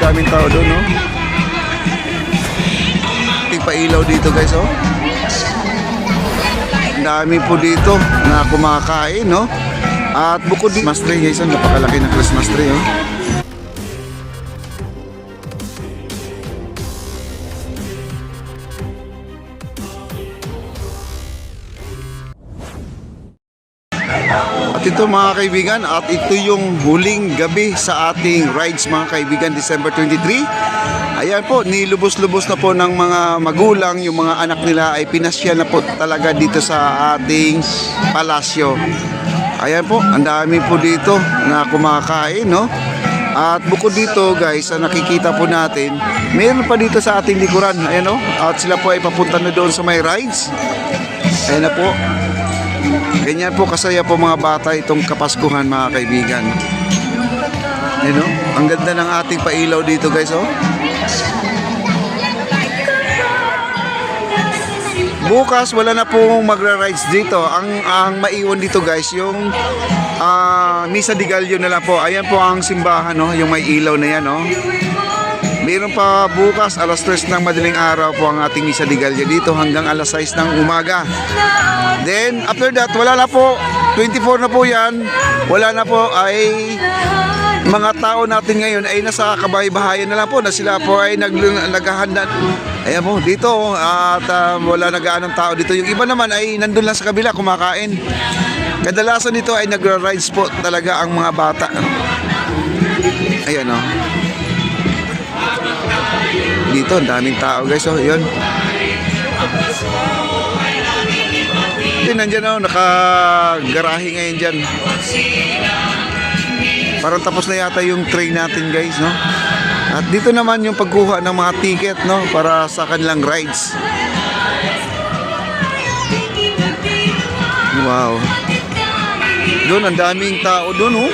daming tao doon, no? Pailaw dito guys, oh. Ang dami po dito na kumakain, no? At bukod dito, Christmas tree guys, napakalaki ng Christmas tree, oh. At ito mga kaibigan, at ito yung huling gabi sa ating rides mga kaibigan, December 23. Ayan po, nilubos-lubos na po ng mga magulang, yung mga anak nila ay pinasyal na po talaga dito sa ating palasyo. Ayan po, ang dami po dito na kumakain, no? At bukod dito guys, nakikita po natin, mayroon pa dito sa ating likuran, ayan, no? At sila po ay papunta na doon sa may rides. Ayan na po. Ganyan po kasaya po mga bata itong Kapaskuhan mga kaibigan. Ayan, no? Ang ganda ng ating pailaw dito guys, oh. Bukas wala na pong magra-rides dito. Ang maiwan dito guys, yung Misa de Gallo na lang po. Ayan po ang simbahan, no? Yung may ilaw na yan, no? Meron pa bukas alas 3 ng madaling araw po ang ating Misa de Gallo dito hanggang alas 6 ng umaga. Then after that wala na po, 24 na po yan. Wala na po, ay mga tao natin ngayon ay nasa kabahay-bahayan na lang po na sila po ay naghahanda. Ayan po dito, at wala nag-aanong tao dito. Yung iba naman ay nandun lang sa kabila kumakain. Kadalasan dito ay nagra-rides po talaga ang mga bata. Ayan, oh. Dito ang daming tao guys, oh, yun. Nandiyan, oh, nakagarahe ngayon dyan. Parang tapos na yata yung train natin guys, no? At dito naman yung pagkuha ng mga ticket, no? Para sa kanilang rides. Wow. Doon ang daming tao doon, oh.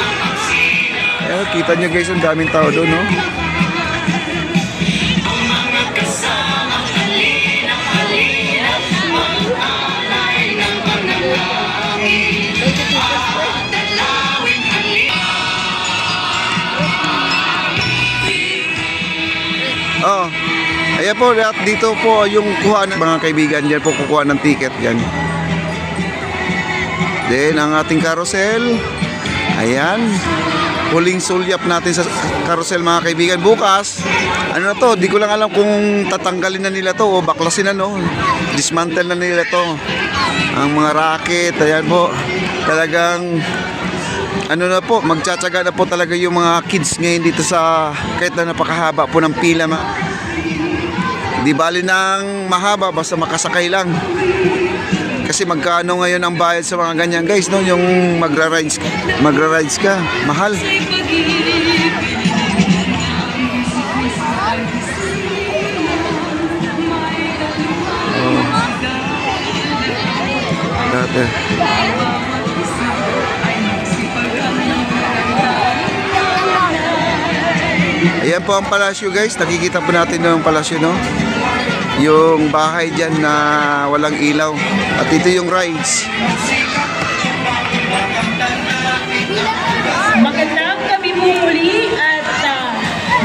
Ayan, kita nyo guys, ang daming tao doon, no? Oh, ayan po, at dito po yung kuha ng mga kaibigan, dyan po kukuha ng ticket dyan. Then ang ating carousel, ayan, huling sulyap natin sa carousel mga kaibigan. Bukas, ano na to, di ko lang alam kung tatanggalin na nila to o baklasin na, no? Dismantle na nila to. Ang mga racket, ayan po, talagang ano na po, magtsatsaga na po talaga yung mga kids ngayon dito sa, kahit na napakahaba po ng pila, di bali ng mahaba, basta makasakay lang. Kasi magkano ngayon ang bayad sa mga ganyan guys, no? Yung magra-rides ka, mahal. Oh. Dati. Ayan po ang palasyo guys, nakikita po natin yung palasyo, no? Yung bahay dyan na walang ilaw. At ito yung rides. Magandang gabi po muli at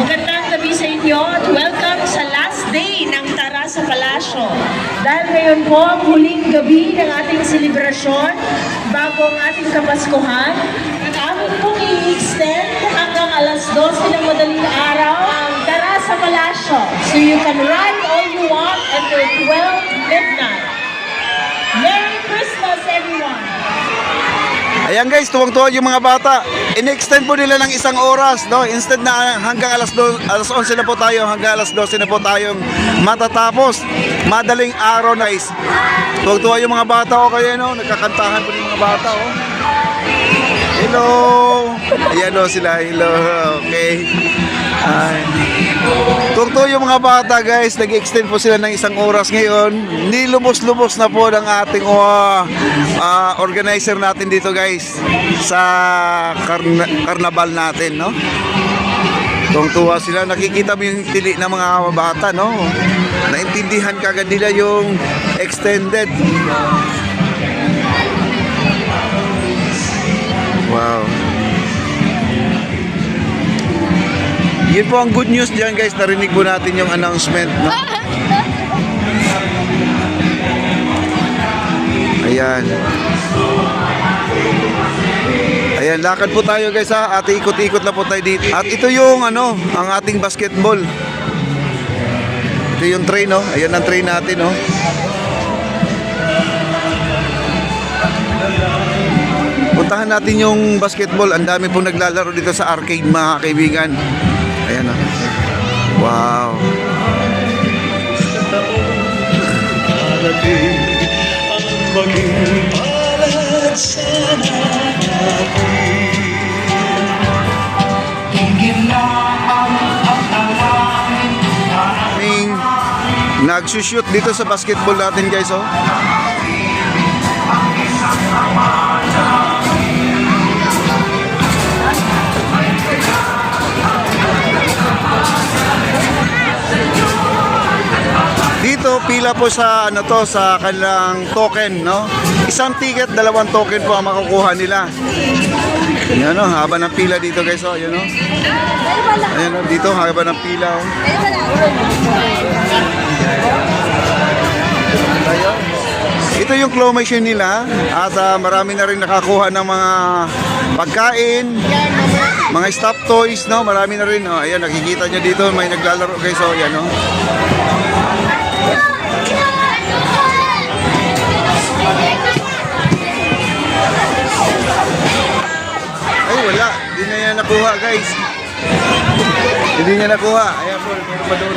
magandang gabi sa inyo at welcome sa last day ng Tara sa Palasyo. Dahil ngayon po ang huling gabi ng ating selebrasyon bago ang ating Kapaskuhan, amin pong i-extend hanggang alas 12 ng madaling araw ang Tara sa Palasyo. So you can ride all you want until 12 midnight. Merry Christmas everyone! Ayan guys, tuwang-tuwa yung mga bata. In-extend po nila ng isang oras, no? Instead na hanggang alas 11 na po tayo, hanggang alas 12 na po tayong matatapos. Madaling araw na guys. Tuwang-tuwa yung mga bata, o kaya, no? Nagkakantahan po yung mga bata, oh. Hello! Ayan, oh, sila, hello. Okay. Tuwang-tuwa yung mga bata guys, nag-extend po sila ng isang oras ngayon. Nilubos-lubos na po ng ating organizer natin dito guys sa karnabal natin, no? Tuwang-tuwa sila, nakikita mo yung tili ng mga bata, no? Naintindihan kagad nila yung extended. Wow. Yun po ang good news dyan guys, narinig po natin yung announcement, no? Ayan. Ayan, lakad po tayo guys ha, at ikot-ikot lang po tayo dito. At ito yung ano, ang ating basketball. Ito yung train, no? Ayan ang train natin, no? Puntahan natin yung basketball. Ang dami pong naglalaro dito sa arcade mga kaibigan. Ayan, no? Wow. Kaming nagsushoot dito sa basketball natin guys, oh. Dito pila po sa ano to, sa kanilang token, no? Isang ticket, dalawang token po ang makukuha nila. Yan, no? Haba ng pila dito guys, oh. Yan, no? Ayan, no? Dito haba ng pila, oh. Ito yung claw machine nila at marami na rin nakakuha ng mga pagkain, mga stop toys, no? Marami na rin, oh. Ayan, nakikita nyo dito, may naglalaro guys, oh. Yan, no? Ay, wala. Hindi na yan nakuha, guys. Hindi niya nakuha. Ayan po, meron pa doon.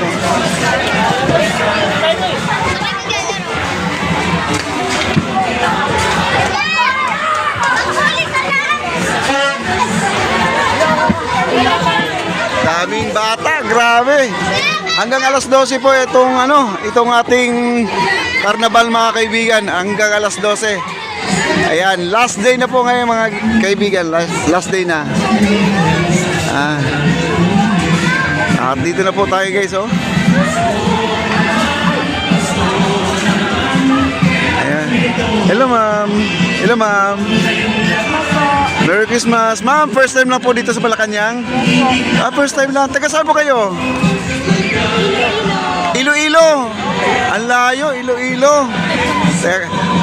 Daming bata, grabe. Hanggang alas 12 po itong itong ating karnabal mga kaibigan, hanggang alas 12. Ayan, last day na po ngayon mga kaibigan, last day na. At dito na po tayo guys, oh. Ayan. Hello ma'am. Hello ma'am. Merry Christmas. Ma'am, first time lang po dito sa Malacanang? First time lang. Taga saan po kayo? Iloilo. Ang layo, Iloilo.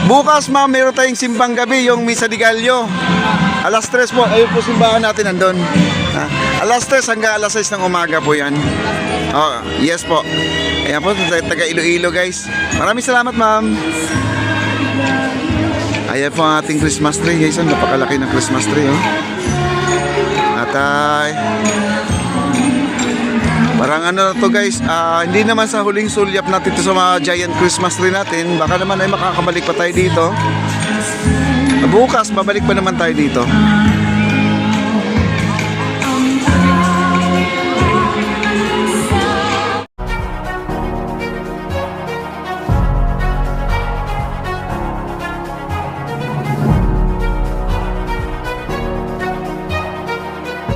Bukas ma'am, meron tayong simbang gabi, yung Misa de Gallo. Alas 3 po, ayun po simbahan natin nandun. Alas 3 hanggang alas 6 ng umaga po yan. Oh, yes po. Ayan po, taga Iloilo guys. Maraming salamat ma'am. Ayan po ang ating Christmas tree guys. Napakalaki ng Christmas tree, oh. At parang ano to guys, hindi naman sa huling sulyap natin to sa mga giant Christmas tree natin. Baka naman ay makakabalik pa tayo dito. Bukas, babalik pa naman tayo dito.